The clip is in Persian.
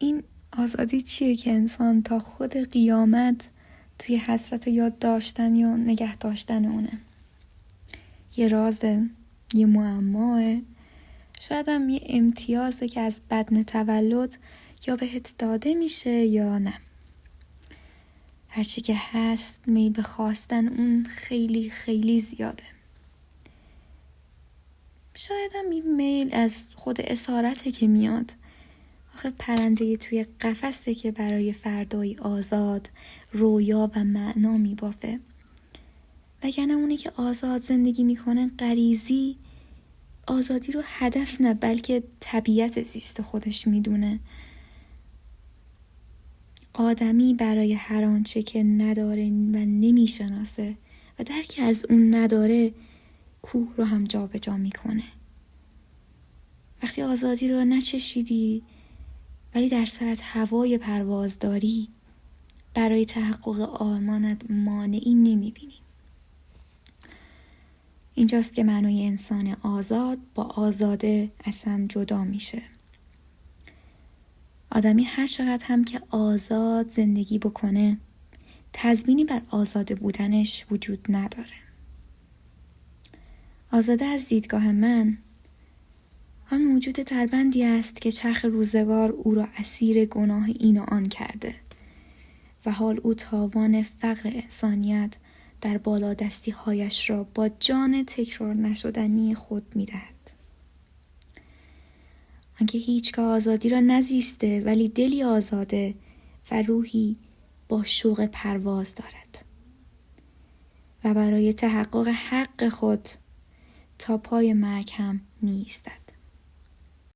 این آزادی چیه که انسان تا خود قیامت توی حسرت یاد داشتن یا نگه داشتن اونه؟ یه رازه، یه معماه، شاید هم یه امتیازه که از بدن تولد یا بهت داده میشه یا نه. هرچی که هست میل به خواستن اون خیلی خیلی زیاده. شاید هم این میل از خود اسارته که میاد. آخه پرنده توی قفسه که برای فردایی آزاد رویا و معنا میبافه. وگرنه اونی که آزاد زندگی میکنه غریزی آزادی رو هدف نه بلکه طبیعت زیست خودش میدونه. آدمی برای هر آنچه که نداره و نمیشناسه و درک از اون نداره کوه رو هم جا به جا میکنه. وقتی آزادی رو نچشیدی ولی در سرت هوای پرواز داری، برای تحقق آرمانت مانعی نمیبینی. اینجاست که معنای انسان آزاد با آزاده از هم جدا میشه. آدمی هر چقدر هم که آزاد زندگی بکنه، تضمینی بر آزاده بودنش وجود نداره. آزاده از دیدگاه من آن موجود دربندی است که چرخ روزگار او را اسیر گناه این و آن کرده و حال او تاوان فقر انسانیت در بالادستی هایش را با جان تکرار نشدنی خود می دهد. آنکه هیچگاه آزادی را نزیسته ولی دلی آزاده و روحی با شوق پرواز دارد و برای تحقق حق خود تا پای مرگ هم می ایستد.